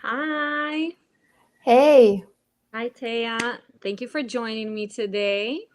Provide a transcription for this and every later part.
Hi. Hey. Hi, Taya. Thank you for joining me today.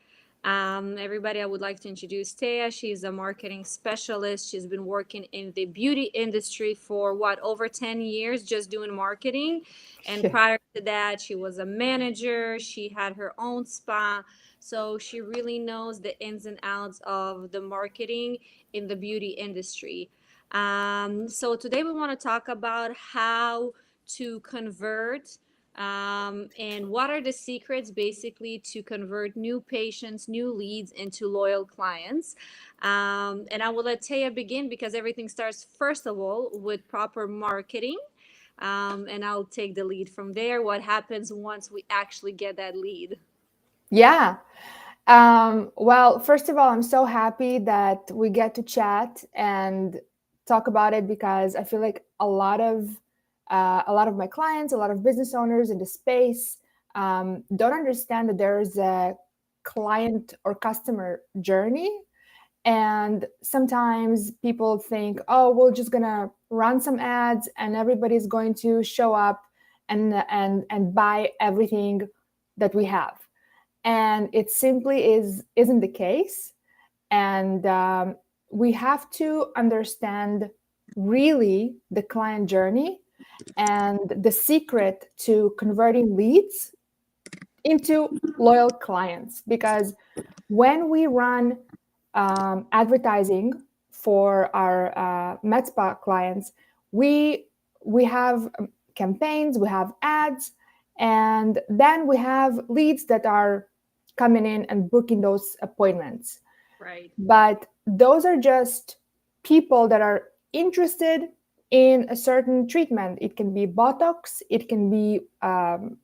Everybody, I would like to introduce Taya. She's a marketing specialist. She's been working in the beauty industry for over 10 years, just doing marketing. And Yeah. prior to that, she was a manager. She had her own spa. So she really knows the ins and outs of the marketing in the beauty industry. So today we want to talk about how to convert and what are the secrets basically to convert new patients, new leads into loyal clients. And I will let Taya begin because everything starts, first of all, with proper marketing. And I'll take the lead from there. What happens once we actually get that lead? Yeah. Well, first of all, I'm so happy that we get to chat and talk about it because I feel like a lot of my clients, a lot of business owners in the space don't understand that there's a client or customer journey. And sometimes people think, oh, we're just gonna run some ads and everybody's going to show up and buy everything that we have. And it simply isn't the case. And we have to understand really the client journey and the secret to converting leads into loyal clients, because when we run advertising for our MedSpa clients, we we have campaigns, we have ads, and then we have leads that are coming in and booking those appointments. Right. But those are just people that are interested in a certain treatment. It can be Botox, it can be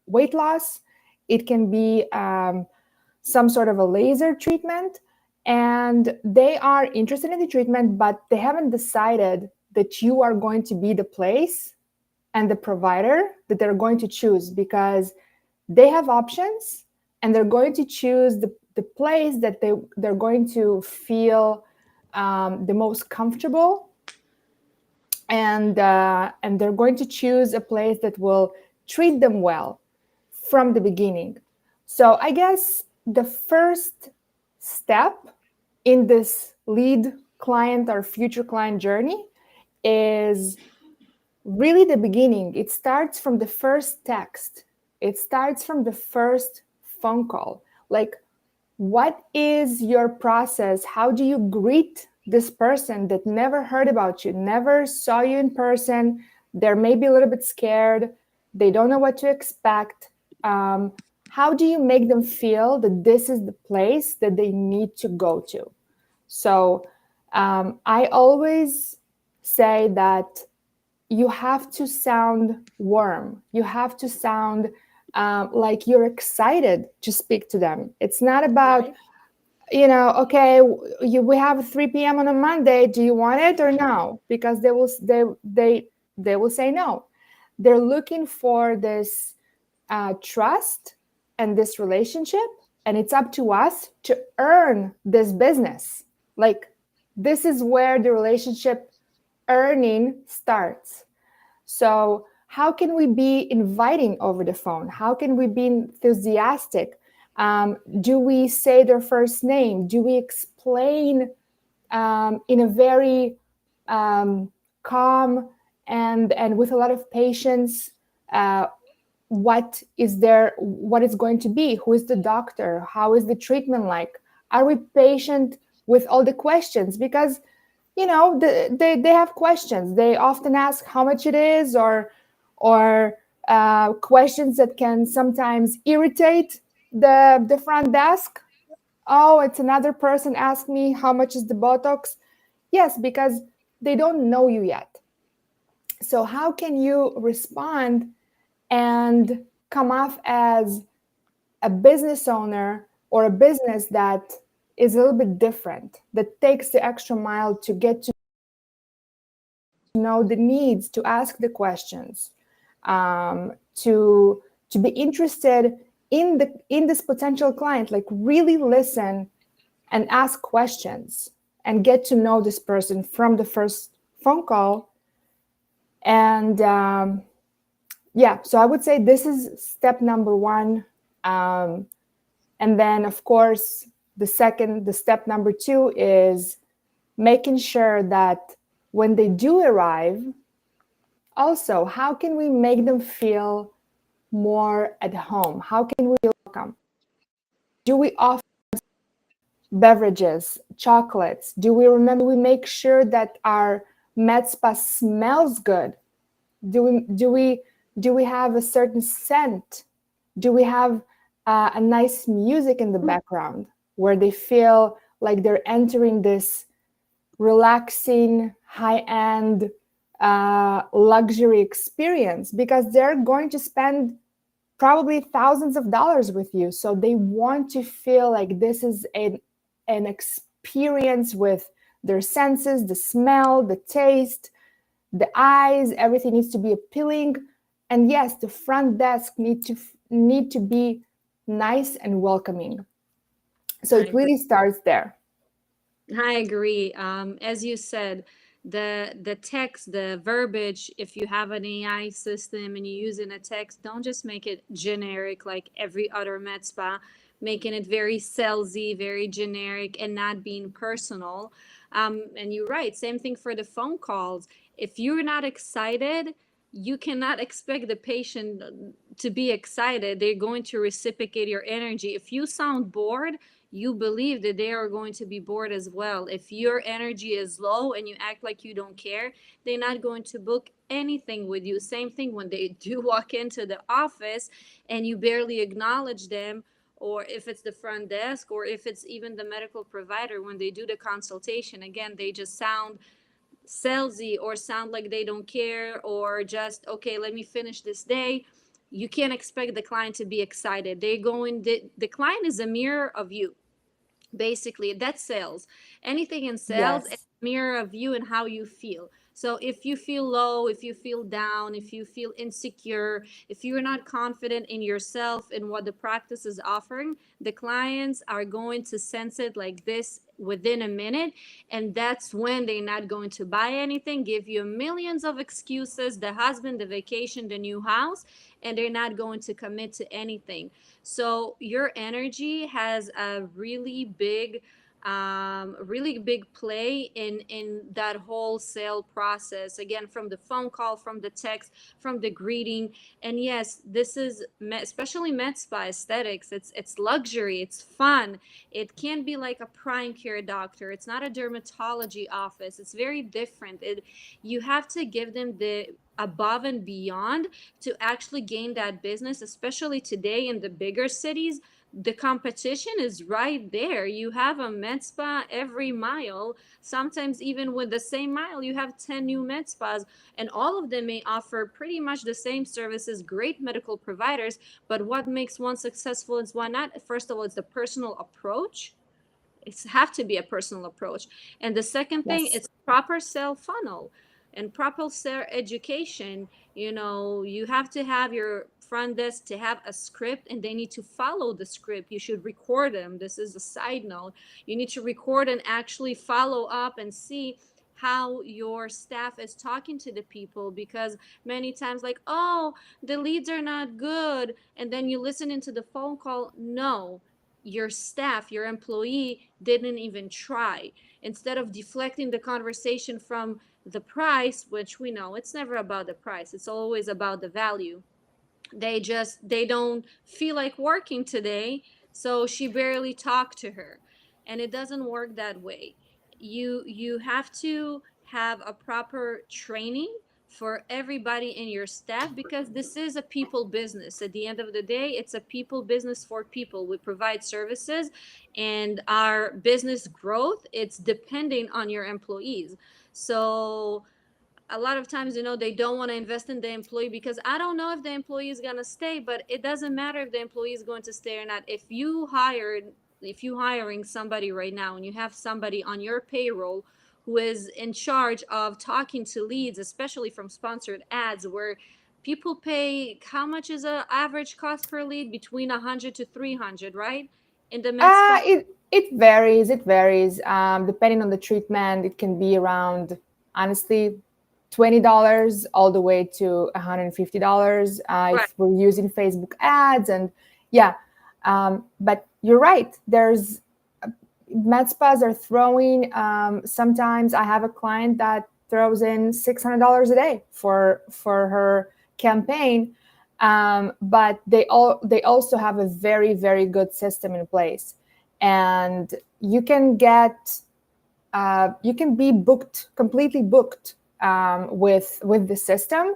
weight loss, it can be some sort of a laser treatment, and they are interested in the treatment, but they haven't decided that you are going to be the place and the provider that they're going to choose, because they have options and they're going to choose the place that they're going to feel the most comfortable, and they're going to choose a place that will treat them well from the beginning. So I guess the first step in this lead client or future client journey is really the beginning. It starts from the first text. It starts from the first phone call. Like, what is your process? How do you greet this person that never heard about you, never saw you in person? They're maybe a little bit scared. They don't know what to expect. How do you make them feel that this is the place that they need to go to? So I always say that you have to sound warm. You have to sound like you're excited to speak to them. It's not about, Right. okay, we have 3 p.m. on a Monday. Do you want it or no? Because they will say no. They're looking for this trust and this relationship, and it's up to us to earn this business. Like, this is where the relationship earning starts. So, how can we be inviting over the phone? How can we be enthusiastic? Do we say their first name? Do we explain in a very calm and with a lot of patience uh, what is going to be? Who is the doctor? How is the treatment like? Are we patient with all the questions? Because they have questions. They often ask how much it is, or questions that can sometimes irritate the front desk. Oh, it's another person ask me how much is the Botox. Yes, because they don't know you yet. So how can you respond and come off as a business owner or a business that is a little bit different, that takes the extra mile to get to know the needs, to ask the questions, to be interested in this potential client, like really listen and ask questions and get to know this person from the first phone call. And Yeah, so I would say this is step number one. Um, and then, of course, the step number two is making sure that when they do arrive, also, how can we make them feel more at home? How can we welcome? Do we offer beverages, chocolates? Do we remember we make sure that our med spa smells good? Do we have a certain scent? Do we have a nice music in the background where they feel like they're entering this relaxing, high-end luxury experience? Because they're going to spend probably thousands of dollars with you. So they want to feel like this is an experience with their senses, the smell, the taste, the eyes, everything needs to be appealing. And yes, the front desk need to be nice and welcoming. So I it agree. really starts there. I agree. As you said, the text, the verbiage, if you have an AI system and you're using a text, don't just make it generic like every other med spa, making it very salesy, very generic, and not being personal. And you're right. Same thing for the phone calls. If you're not excited, you cannot expect the patient to be excited. They're going to reciprocate your energy. If you sound bored, you believe that they are going to be bored as well. If your energy is low and you act like you don't care, they're not going to book anything with you. Same thing when they do walk into the office and you barely acknowledge them, or if it's the front desk, or if it's even the medical provider when they do the consultation. Again, they just sound salesy or sound like they don't care, or just, okay, let me finish this day. You can't expect the client to be excited. The client is a mirror of you. Basically, that's sales. Anything in sales is Yes. a mirror of you and how you feel. So if you feel low, if you feel down, if you feel insecure, if you're not confident in yourself and what the practice is offering, the clients are going to sense it like this within a minute. And that's when they're not going to buy anything, give you millions of excuses, the husband, the vacation, the new house, and they're not going to commit to anything. So your energy has a really big play in that whole sale process. Again, from the phone call, from the text, from the greeting. And yes, this is especially med spa aesthetics. It's luxury. It's fun. It can't be like a prime care doctor. It's not a dermatology office. It's very different. You have to give them the above and beyond to actually gain that business, especially today in the bigger cities. The competition is right there. You have a med spa every mile. Sometimes even with the same mile, you have 10 new med spas, and all of them may offer pretty much the same services, great medical providers. But what makes one successful is why not? First of all, it's the personal approach. It's have to be a personal approach. And the second thing, Yes. it's proper sale funnel and proper sale education. You have to have your front desk to have a script, and they need to follow the script. You should record them. This is a side note. You need to record and actually follow up and see how your staff is talking to the people, because many times, like, oh, the leads are not good, and then you listen into the phone call. No, your staff, your employee didn't even try. Instead of deflecting the conversation from the price, which we know it's never about the price, it's always about the value. They don't feel like working today, so she barely talked to her. And it doesn't work that way. You have to have a proper training for everybody in your staff, because this is a people business. At the end of the day, it's a people business for people. We provide services, and our business growth, it's depending on your employees. So a lot of times, they don't want to invest in the employee, because I don't know if the employee is going to stay. But it doesn't matter if the employee is going to stay or not. If you hiring somebody right now, and you have somebody on your payroll who is in charge of talking to leads, especially from sponsored ads, where people pay, how much is a average cost per lead? Between 100 to 300, right? In the med spa. It varies. It varies depending on the treatment. It can be around, honestly, $20 all the way to $150 Right. if we're using Facebook ads. And yeah, but you're right. There's MedSpas are throwing. Sometimes I have a client that throws in $600 a day for her campaign, but they also have a very very good system in place, and you can be booked, completely booked, with the system.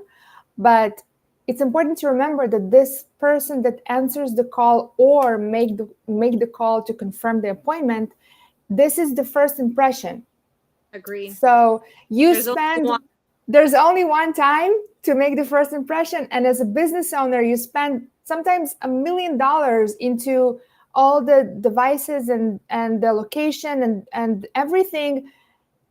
But it's important to remember that this person that answers the call or make the call to confirm the appointment, this is the first impression. Agree. So you There's only one. spend, there's only one time to make the first impression. And as a business owner, you spend sometimes $1 million into all the devices and the location and everything.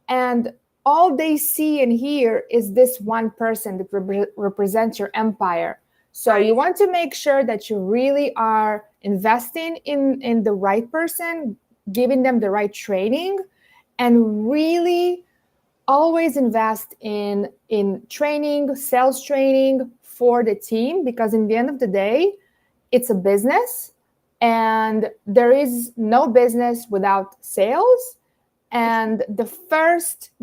And all they see and hear is this one person that represents your empire. So you Right. want to make sure that you really are investing in the right person, giving them the right training, and really always invest in training, sales training for the team, because in the end of the day, it's a business, and there is no business without sales. And the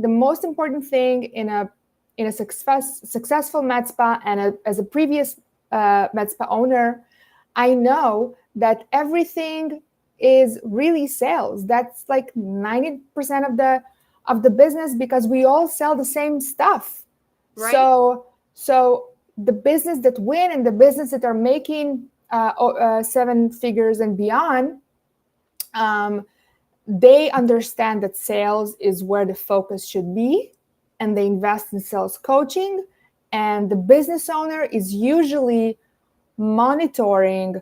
most important thing in a successful med spa, and as a previous med spa owner, I know that everything is really sales. That's like 90% of the business, because we all sell the same stuff. Right. So the business that win and the business that are making seven figures and beyond, um, they understand that sales is where the focus should be, and they invest in sales coaching. And the business owner is usually monitoring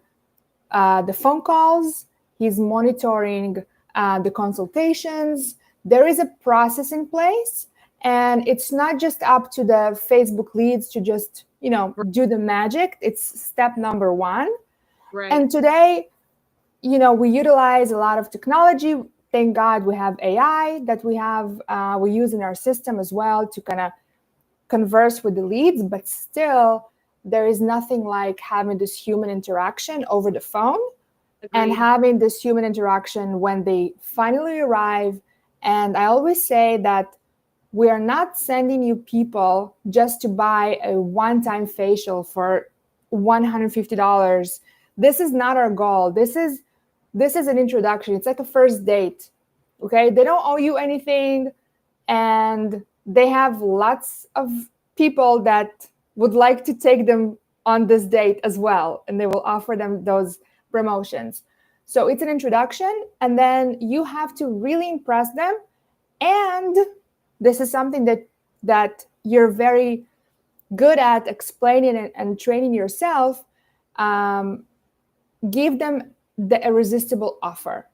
the phone calls, he's monitoring the consultations. There is a process in place, and it's not just up to the Facebook leads to just do the magic. It's step number one. Right. And today, we utilize a lot of technology. Thank God we have AI that we use in our system as well to kind of converse with the leads. But still, there is nothing like having this human interaction over the phone, and Agreed. having this human interaction when they finally arrive. And I always say that we are not sending you people just to buy a one-time facial for $150. This is not our goal. This is an introduction. It's like a first date. Okay? They don't owe you anything, and they have lots of people that would like to take them on this date as well, and they will offer them those promotions. So it's an introduction, and then you have to really impress them. And this is something that you're very good at explaining and training yourself. um, Give them the irresistible offer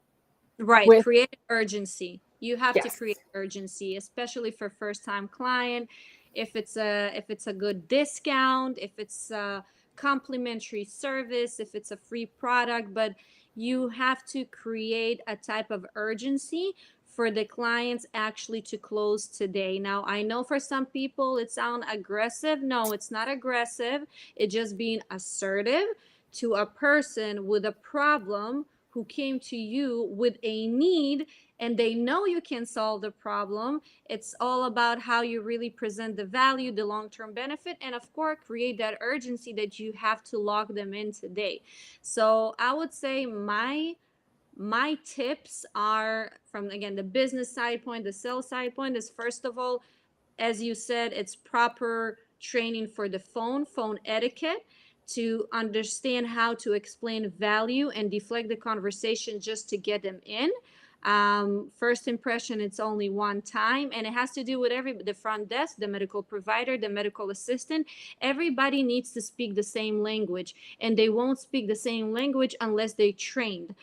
Right. with Create urgency. You have to yes, create urgency, especially for first time client. If it's a good discount, if it's a complimentary service, if it's a free product, but you have to create a type of urgency for the clients actually to close today. Now, I know for some people it sounds aggressive. No, it's not aggressive. It's just being assertive to a person with a problem who came to you with a need, and they know you can solve the problem. It's all about how you really present the value, the long-term benefit, and of course create that urgency that you have to lock them in today. So I would say my tips are, from again the business side point, the sales side point, is first of all, as you said, it's proper training for the phone etiquette, to understand how to explain value and deflect the conversation just to get them in. First impression, it's only one time, and it has to do with the front desk, the medical provider, the medical assistant. Everybody needs to speak the same language, and they won't speak the same language unless they trained.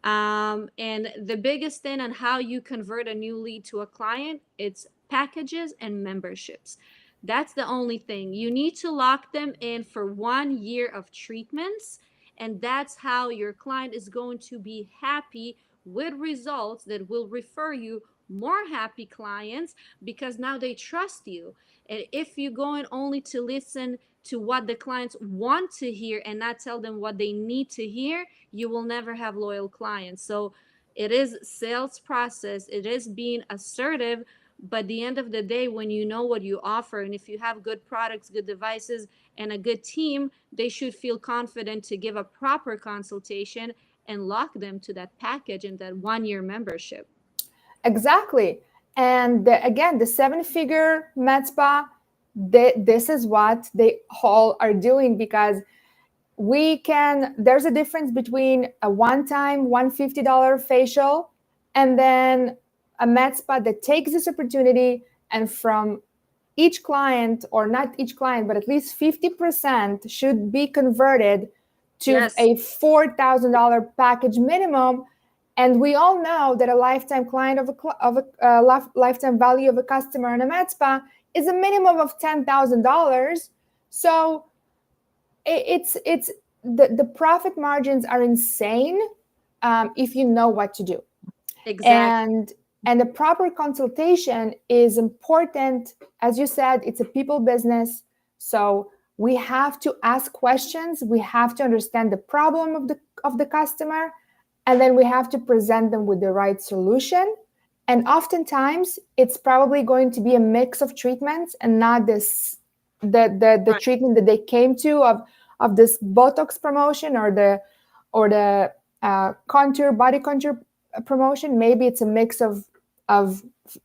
And the biggest thing on how you convert a new lead to a client, it's packages and memberships. That's the only thing. You need to lock them in for 1 year of treatments, and that's how your client is going to be happy with results that will refer you more happy clients because now they trust you. And if you're going only to listen to what the clients want to hear and not tell them what they need to hear, you will never have loyal clients. So it is sales process, it is being assertive, but at the end of the day, when you know what you offer, and if you have good products, good devices, and a good team, they should feel confident to give a proper consultation and lock them to that package and that 1 year membership. Exactly. And again, the seven-figure med spa, this is what they all are doing, because there's a difference between a one-time $150 facial and then a med spa that takes this opportunity, and from each client, or not each client, but at least 50% should be converted to Yes, a $4,000 package minimum. And we all know that a lifetime client lifetime value of a customer in a med spa is a minimum of $10,000. So it's the profit margins are insane, if you know what to do. exactly. And the proper consultation is important. As you said, it's a people business, so we have to ask questions, we have to understand the problem of the customer, and then we have to present them with the right solution. And oftentimes it's probably going to be a mix of treatments, and not the Right. treatment that they came to, of this Botox promotion, or the body contour promotion. Maybe it's a mix of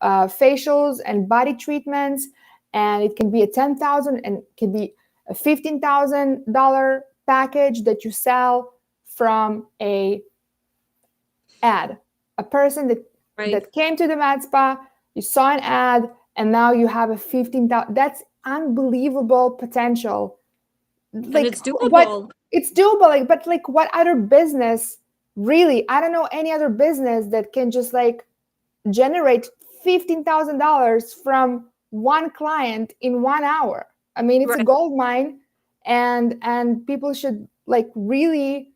facials and body treatments, and it can be a 10,000, and it can be a $15,000 package that you sell from a person Right. that came to the med spa. You saw an ad, and now you have a 15,000. That's unbelievable potential. And Like it's what? doable. It's doable, like, but like, what other business, really? I don't know any other business that can just like generate $15,000 from one client in 1 hour. I mean, it's a Right. gold mine, and people should like really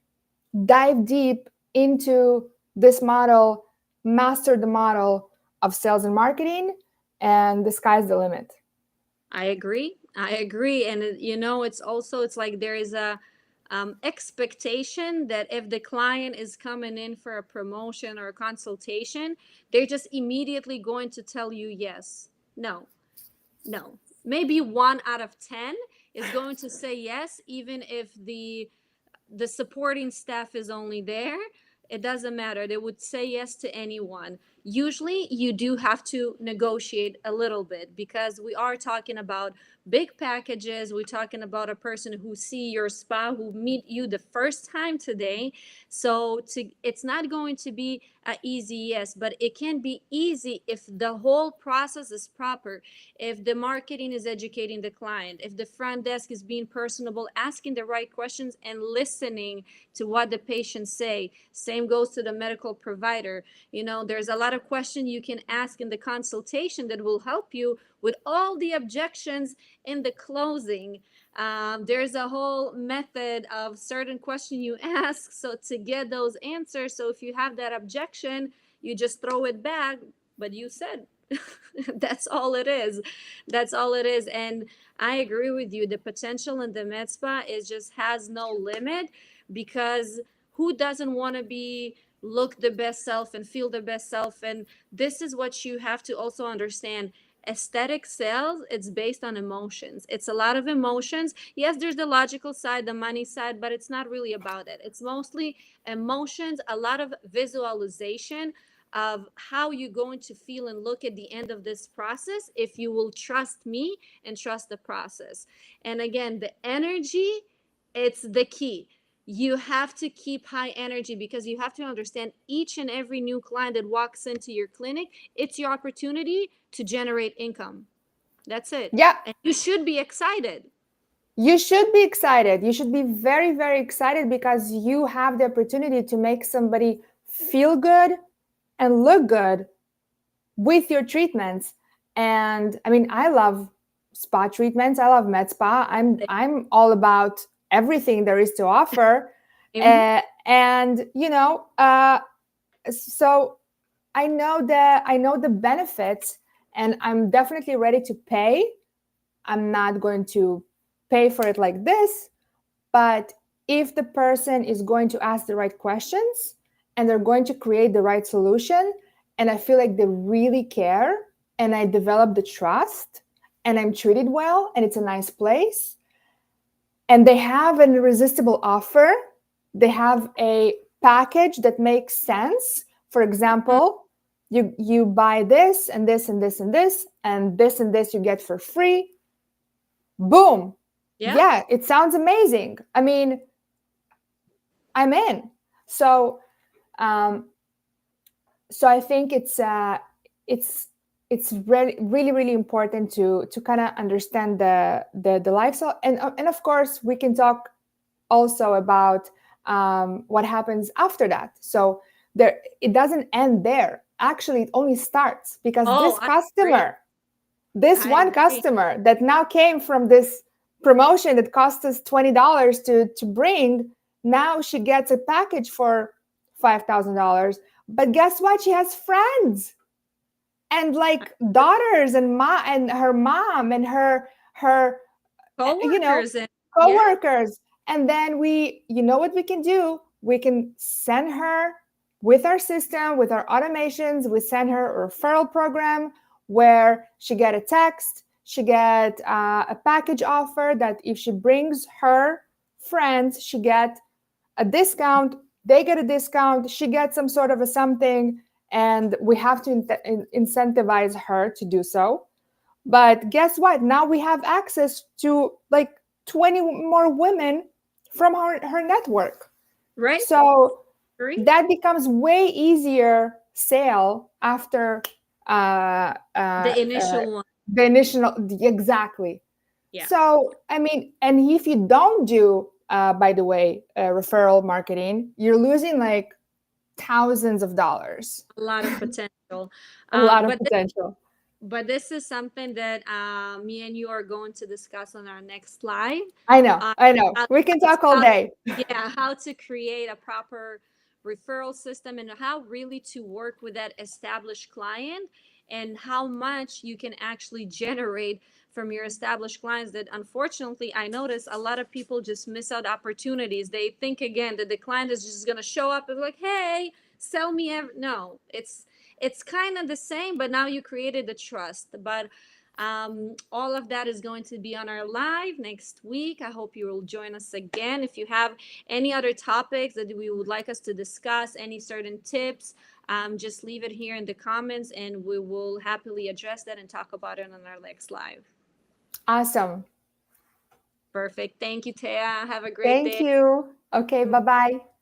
dive deep into this model, master the model of sales and marketing, and the sky's the limit. I agree. I agree. And it's also, it's like there is a expectation that if the client is coming in for a promotion or a consultation, they're just immediately going to tell you yes. No, no. Maybe 1 out of 10 is going to say yes, even if the supporting staff is only there. It doesn't matter. They would say yes to anyone. Usually, you do have to negotiate a little bit because we are talking about big packages. We're talking about a person who see your spa, who meet you the first time today. So it's not going to be a easy yes, but it can be easy if the whole process is proper, if the marketing is educating the client, if the front desk is being personable, asking the right questions and listening to what the patients say. Same goes to the medical provider. There's a lot of questions you can ask in the consultation that will help you with all the objections in the closing. There's a whole method of certain question you ask so to get those answers. So if you have that objection, you just throw it back, but you said that's all it is. That's all it is. And I agree with you. The potential in the med spa is just has no limit, because who doesn't want to be look the best self and feel the best self? And this is what you have to also understand. Aesthetic sales, it's based on emotions. It's a lot of emotions. Yes, there's the logical side, the money side, but it's not really about it. It's mostly emotions, a lot of visualization of how you're going to feel and look at the end of this process if you will trust me and trust the process. And again, the energy, it's the key. You have to keep high energy because you have to understand each and every new client that walks into your clinic, it's your opportunity to generate income. That's it. Yeah, And you should be excited. you should be excited. You should be very, very excited, because you have the opportunity to make somebody feel good and look good with your treatments. And I mean, I love spa treatments. I love med spa. I'm all about everything there is to offer. Same. And so I know the benefits, and I'm definitely ready to pay. I'm not going to pay for it like this, but if the person is going to ask the right questions and they're going to create the right solution, and I feel like they really care, and I develop the trust, and I'm treated well, and it's a nice place, and they have an irresistible offer, they have a package that makes sense. For Mhm. example, you buy this and this and this and this and this you get for free. Boom. Yeah. Yeah, it sounds amazing. I mean, I'm in. So, um, so I think it's it's really really important to kind of understand the lifestyle, and of course we can talk also about what happens after that. So there, it doesn't end there. Actually, it only starts because Oh, I agree. this I one agree. customer that now came from this promotion that cost us $20 to bring, now she gets a package for $5,000. But guess what? She has friends and like daughters and and her mom and her you know, Coworkers and yeah, coworkers. And then you know what we can do? We can send her with our system, with our automations, we send her a referral program where she get a text, she get a package offer that if she brings her friends, she get a discount, they get a discount, she gets some sort of a something, and we have to incentivize her to do so. But guess what? Now we have access to like 20 more women from her network. right? So Agree. that becomes way easier sale after uh, uh, The uh, initial one. the initial, exactly. Yeah. So, I mean, and if you don't do, by the way, referral marketing, you're losing like thousands of dollars, A lot of potential. a lot of But potential. this is something that me and you are going to discuss on our next live. I know, Uh, I know. how, We can how to, talk all how, day. yeah, how to create a proper referral system and how really to work with that established client and how much you can actually generate from your established clients that unfortunately I notice a lot of people just miss out opportunities. They think again that the client is just going to show up and be like, hey, sell me no, it's kind of the same, but now you created the trust. But all of that is going to be on our live next week. I hope you will join us again. If you have any other topics that we would like us to discuss, any certain tips, just leave it here in the comments and we will happily address that and talk about it on our next live. Awesome. Perfect. Thank you, Taya. Have a great Thank day. you. Okay, bye bye.